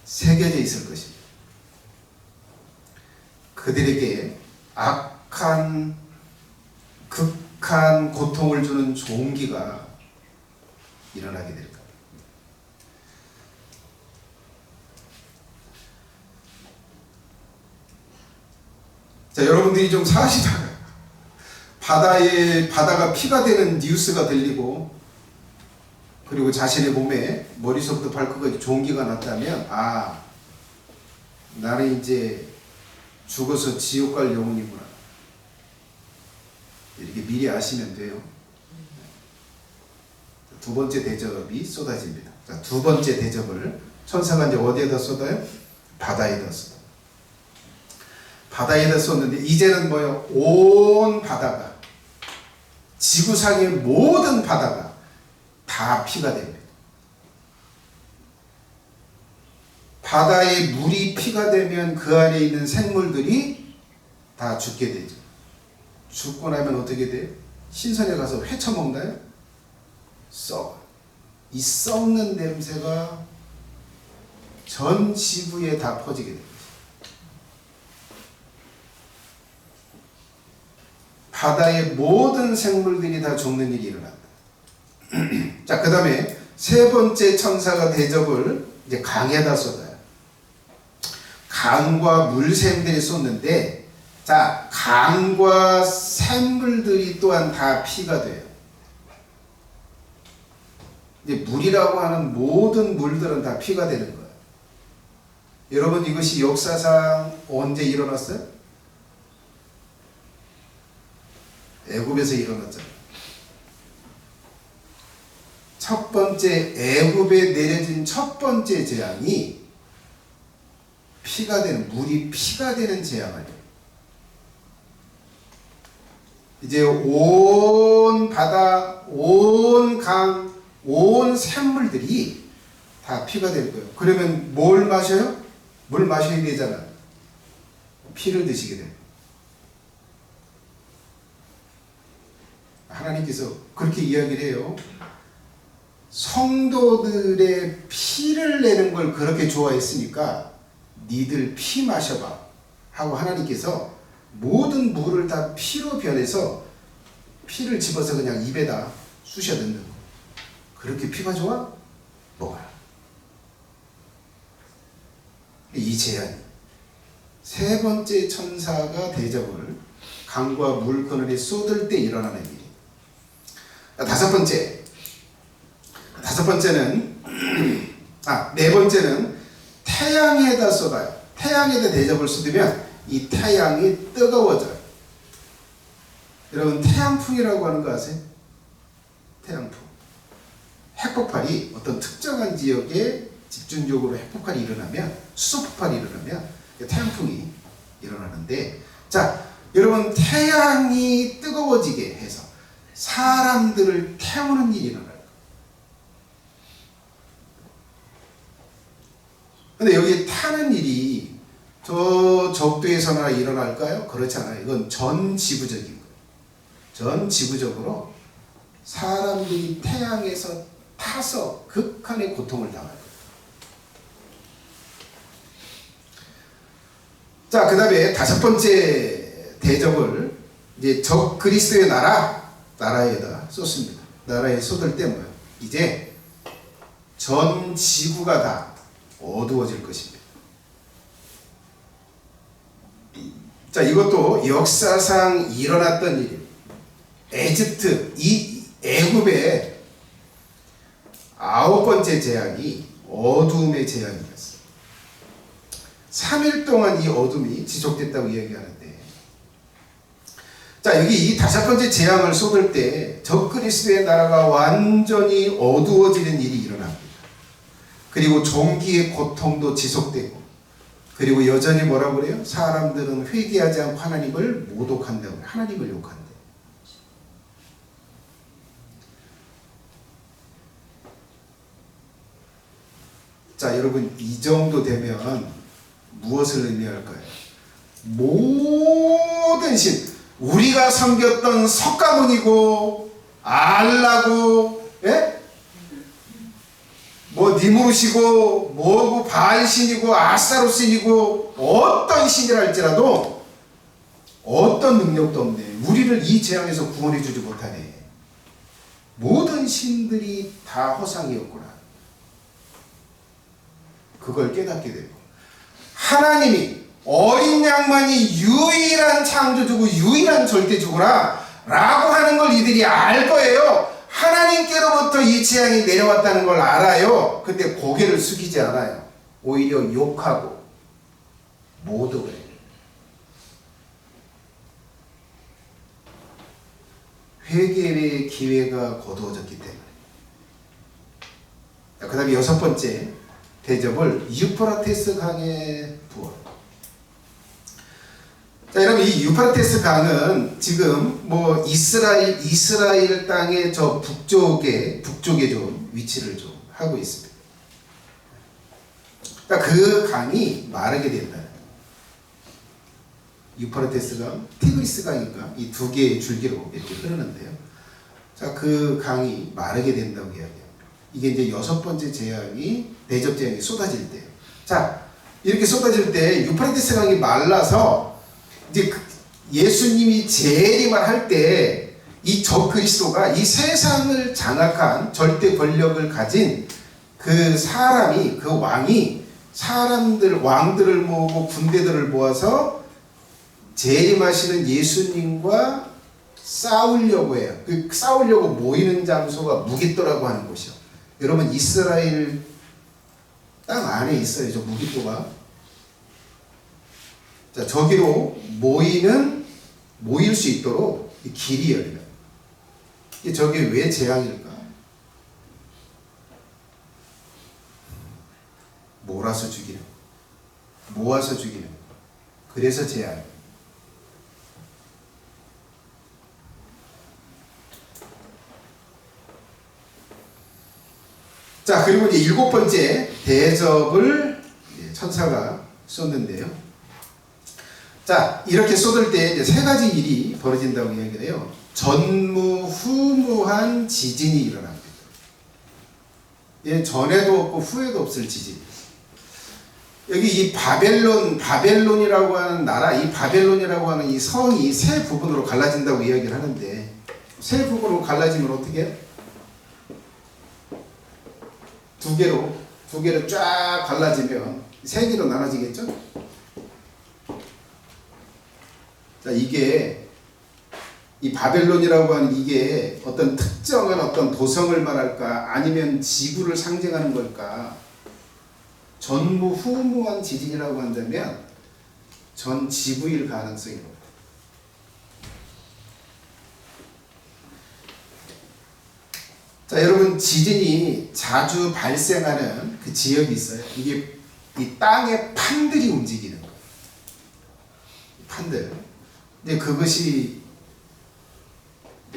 새겨져 있을 것입니다. 그들에게 악한 극한 고통을 주는 종기가 일어나게 될 겁니다. 자, 여러분들이 좀 사시다가 바다가 피가 되는 뉴스가 들리고, 그리고 자신의 몸에 머리서부터 발끝까지 종기가 났다면, 아, 나는 이제 죽어서 지옥 갈 영혼이구나, 이렇게 미리 아시면 돼요. 두 번째 대접이 쏟아집니다. 자, 두 번째 대접을 천사가 이제 어디에다 쏟아요? 바다에다 쏟아요. 바다에다 쏟는데 이제는 뭐요? 온 바다가, 지구상의 모든 바다가 다 피가 됩니다. 바다에 물이 피가 되면 그 안에 있는 생물들이 다 죽게 되죠. 죽고 나면 어떻게 돼요? 신선에 가서 회쳐먹나요? 이 썩는 냄새가 전 지구에 다 퍼지게 됩니다. 바다의 모든 생물들이 다 죽는 일이 일어난다. 자, 그 다음에 세 번째 천사가 대접을 이제 강에다 쏟아요. 강과 물샘들이 쏟는데, 자, 강과 샘물들이 또한 다 피가 돼요. 이제 물이라고 하는 모든 물들은 다 피가 되는 거예요. 여러분, 이것이 역사상 언제 일어났어요? 애굽에서 일어났잖아요. 첫 번째 애굽에 내려진 첫 번째 재앙이 피가 되는, 물이 피가 되는 재앙이에요. 이제 온 바다, 온 강, 온 샘물들이 다 피가 될 거예요. 그러면 뭘 마셔요? 물 마셔야 되잖아요. 피를 드시게 됩니다. 하나님께서 그렇게 이야기를 해요. 성도들의 피를 내는 걸 그렇게 좋아했으니까 니들 피 마셔봐 하고 하나님께서 모든 물을 다 피로 변해서 피를 집어서 그냥 입에다 쑤셔 넣는 거. 그렇게 피가 좋아? 먹어라. 이 재앙이 세 번째 천사가 대접을 강과 물 그늘에 쏟을 때 일어나는 일이. 네 번째는 태양에다 쏟아요. 태양에다 대접을 쏟으면 이 태양이 뜨거워져요. 여러분, 태양풍이라고 하는 거 아세요? 태양풍. 핵폭발이 어떤 특정한 지역에 집중적으로 핵폭발이 일어나면, 수소폭발이 일어나면 태양풍이 일어나는데, 자, 여러분, 태양이 뜨거워지게 해서 사람들을 태우는 일이 일어나요. 근데 여기 타는 일이 저 적도에서나 일어날까요? 그렇지 않아요. 이건 전 지구적인 거예요. 전 지구적으로 사람들이 태양에서 타서 극한의 고통을 당해요. 자, 그 다음에 다섯 번째 대접을 이제 적 그리스도의 나라에다 쏟습니다. 나라에 쏟을 때 뭐예요? 이제 전 지구가 다 어두워질 것입니다. 자, 이것도 역사상 일어났던 일이에요. 에집트, 이 애굽의 9번째 재앙이 어두움의 재앙이었어요. 3일 동안 이 어둠이 지속됐다고 이야기하는데, 자, 여기 이 다섯 번째 재앙을 쏟을 때 적그리스도의 나라가 완전히 어두워지는 일이 일어납니다. 그리고 종기의 고통도 지속되고, 그리고 여전히 뭐라고 그래요? 사람들은 회개하지 않고 하나님을 모독한다고 해요. 하나님을 욕한대요. 자, 여러분, 이 정도 되면 무엇을 의미할까요? 모든 신, 우리가 섬겼던 석가모니고 알라고, 예? 뭐 니무르시고 뭐고 바알신이고 아스타롯신이고 어떤 신이라 할지라도 어떤 능력도 없네. 우리를 이 재앙에서 구원해 주지 못하네. 모든 신들이 다 허상이었구나. 그걸 깨닫게 되고, 하나님이 어린 양만이 유일한 창조주고 유일한 절대주구나 라고 하는 걸 이들이 알 거예요. 하나님께로부터 이 재앙이 내려왔다는 걸 알아요. 근데 고개를 숙이지 않아요. 오히려 욕하고 모독을 해요. 회개의 기회가 거두어졌기 때문에. 그 다음에 여섯 번째 대접을 유프라테스 강에 부어. 자, 여러분, 이 유프라테스 강은 지금 뭐 이스라엘 땅의 저 북쪽에 좀 위치를 좀 하고 있습니다. 그러니까 그 강이 마르게 된다. 유프라테스 강, 티그리스 강인가, 이 두 개의 줄기로 이렇게 흐르는데요. 자, 그 강이 마르게 된다고 이야기합니다. 이게 이제 여섯 번째 재앙이, 대접 재앙이 쏟아질 때예요. 자, 이렇게 쏟아질 때 유프라테스 강이 말라서 이제 예수님이 재림을 할 때 이 적그리스도가 이 세상을 장악한 절대 권력을 가진 그 사람이, 그 왕이 왕들을 모으고 군대들을 모아서 재림하시는 예수님과 싸우려고 해요. 그 싸우려고 모이는 장소가 무깃도라고 하는 곳이요. 여러분, 이스라엘 땅 안에 있어요, 저 무깃도가. 자, 저기로 모일 수 있도록 이 길이 열려요. 저게 왜 재앙일까? 모아서 죽이는. 그래서 재앙. 자, 그리고 이제 일곱 번째 대접을 천사가 쏟는데요. 자, 이렇게 쏟을 때 이제 세 가지 일이 벌어진다고 이야기를 해요. 전무후무한 지진이 일어납니다. 예, 전에도 없고 후에도 없을 지진. 여기 이 바벨론이라고 하는 나라, 이 바벨론이라고 하는 이 성이 세 부분으로 갈라진다고 이야기를 하는데, 세 부분으로 갈라지면 어떻게 해요? 두 개로 쫙 갈라지면 세 개로 나눠지겠죠? 자, 이게 이 바벨론이라고 하는 이게 어떤 특정한 어떤 도성을 말할까 아니면 지구를 상징하는 걸까? 전무후무한 지진이라고 한다면 전 지구일 가능성이 높아요. 자, 여러분, 지진이 자주 발생하는 그 지역이 있어요. 이게 이 땅의 판들이 움직이는 거예요. 판들. 근데 그것이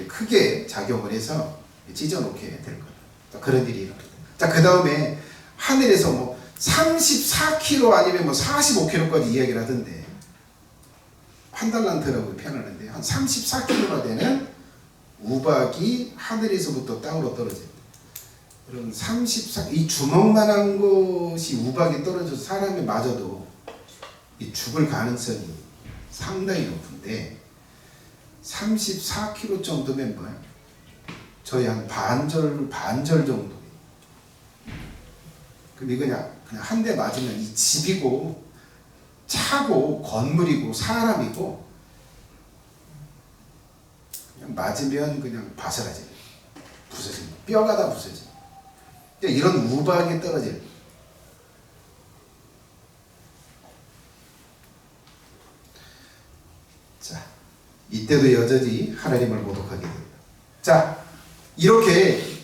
크게 작용을 해서 찢어놓게 될 거예요. 그런 일이 일어나요. 자, 그 다음에 하늘에서 뭐 34km 아니면 뭐 45km까지 이야기를 하던데, 판달란트라고 표현하는데 한 34km가 되는 우박이 하늘에서부터 땅으로 떨어집니다. 그럼 이 주먹만한 것이 우박이 떨어져서 사람이 맞아도 이 죽을 가능성이 상당히 높은데 34km 정도면 뭐야? 저희 한 반절 정도. 그럼 이거 그냥 한 대 맞으면 이 집이고 차고 건물이고 사람이고 그냥 맞으면 그냥 바스라져요. 부서집니다. 뼈가 다 부서져요. 이런 우박이 떨어져요. 자, 이때도 여전히 하나님을 모독하게 됩니다. 자, 이렇게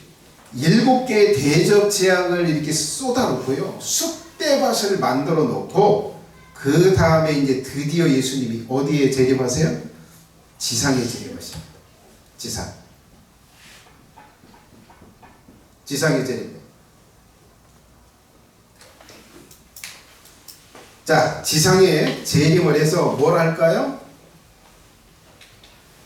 7개의 대적 재앙을 이렇게 쏟아놓고요. 쑥대밭을 만들어 놓고 그 다음에 이제 드디어 예수님이 어디에 재림하세요? 지상에 재림하십니다. 지상에 재림. 자, 지상에 재림을 해서 뭘 할까요?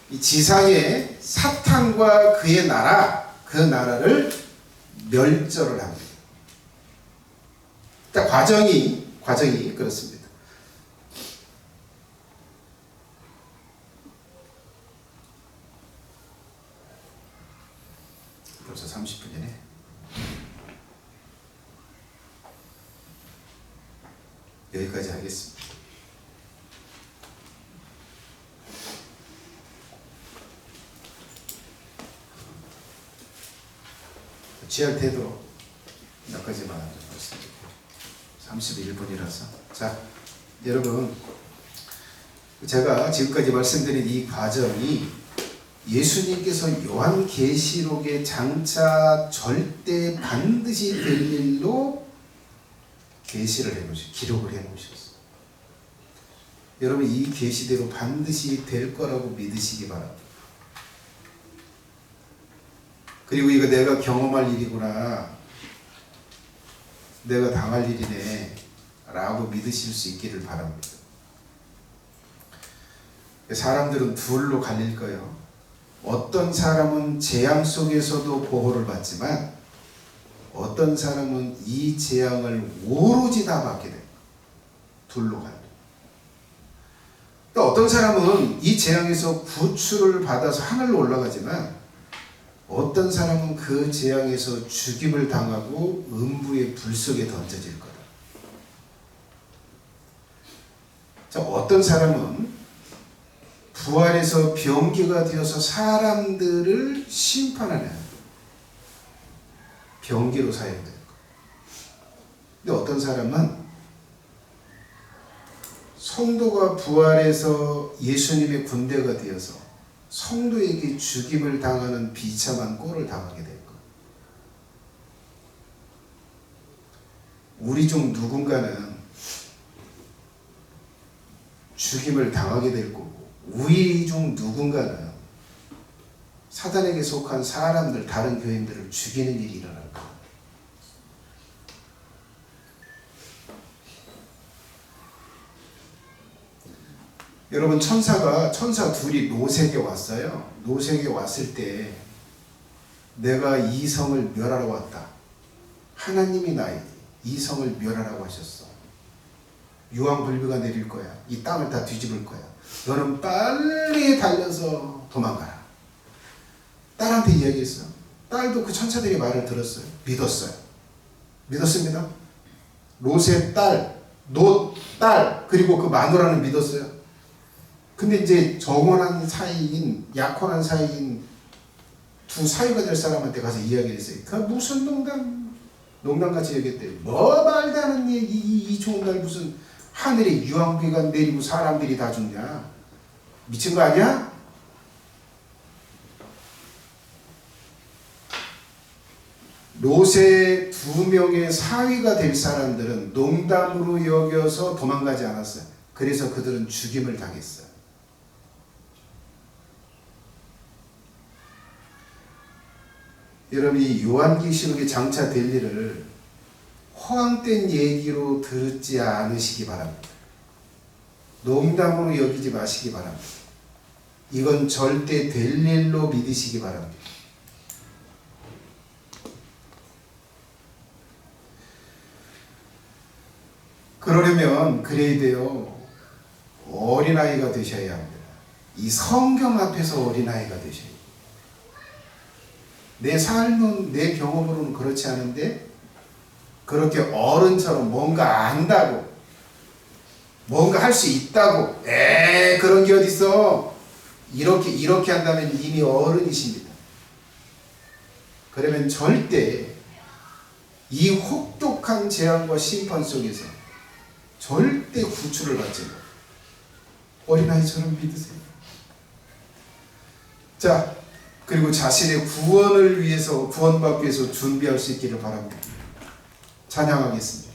이 지상에 사탄과 그의 나라, 그 나라를 멸절을 합니다. 자, 과정이 그렇습니다. 벌써 30분이네. 여기까지 하겠습니다. 취할 때도 몇 가지만 말씀드릴게요. 31분이라서. 자, 여러분, 제가 지금까지 말씀드린 이 과정이 예수님께서 요한계시록에 장차 절대 반드시 될 일로 계시를 해놓으셨어요. 기록을 해놓으셨어요. 여러분, 이 계시대로 반드시 될 거라고 믿으시기 바랍니다. 그리고 이거 내가 경험할 일이구나, 내가 당할 일이네 라고 믿으실 수 있기를 바랍니다. 사람들은 둘로 갈릴 거예요. 어떤 사람은 재앙 속에서도 보호를 받지만 어떤 사람은 이 재앙을 오로지 다 받게 돼요. 둘로 갈려요. 어떤 사람은 이 재앙에서 구출을 받아서 하늘로 올라가지만 어떤 사람은 그 재앙에서 죽임을 당하고 음부의 불 속에 던져질 거다. 자, 어떤 사람은 부활해서 병기가 되어서 사람들을 심판하는 병기로 사용될 거예요. 근데 어떤 사람은 성도가 부활해서 예수님의 군대가 되어서 성도에게 죽임을 당하는 비참한 꼴을 당하게 될 거예요. 우리 중 누군가는 죽임을 당하게 될 거고, 우리 중 누군가는 사단에게 속한 사람들, 다른 교인들을 죽이는 일이 일어날 거예요. 여러분, 천사 둘이 노색에 왔어요. 노색에 왔을 때 내가 이 성을 멸하러 왔다. 하나님이 나에게 이 성을 멸하라고 하셨어. 유황불비가 내릴 거야. 이 땅을 다 뒤집을 거야. 너는 빨리 달려서 도망가라. 딸한테 이야기했어요. 딸도 그 천사들의 말을 들었어요. 믿었어요. 믿었습니다. 롯의 딸, 딸 그리고 그 마누라는 믿었어요. 근데 이제 정원한 사이인 약혼한 사이인 두 사유가 될 사람한테 가서 이야기를 했어요. 그 무슨 농담같이 얘기했대. 뭐 말도 안 하는 얘기, 이 좋은 날 무슨 하늘에 유황비가 내리고 사람들이 다 죽냐? 미친 거 아니야? 롯의 두 명의 사위가 될 사람들은 농담으로 여겨서 도망가지 않았어요. 그래서 그들은 죽임을 당했어요. 여러분, 이 요한계시록에 장차 될 일을 허황된 얘기로 듣지 않으시기 바랍니다. 농담으로 여기지 마시기 바랍니다. 이건 절대 될 일로 믿으시기 바랍니다. 그러려면 그래야 돼요. 어린아이가 되셔야 합니다. 이 성경 앞에서 어린아이가 되셔야 돼요. 내 삶은 내 경험으로는 그렇지 않은데 그렇게 어른처럼 뭔가 안다고 뭔가 할 수 있다고 그런 게 어딨어. 이렇게 한다면 이미 어른이십니다. 그러면 절대 이 혹독한 재앙과 심판 속에서 절대 구출을 받지 마. 어린아이처럼 믿으세요. 자, 그리고 자신의 구원을 위해서 구원받기 위해서 준비할 수 있기를 바랍니다. 찬양하겠습니다.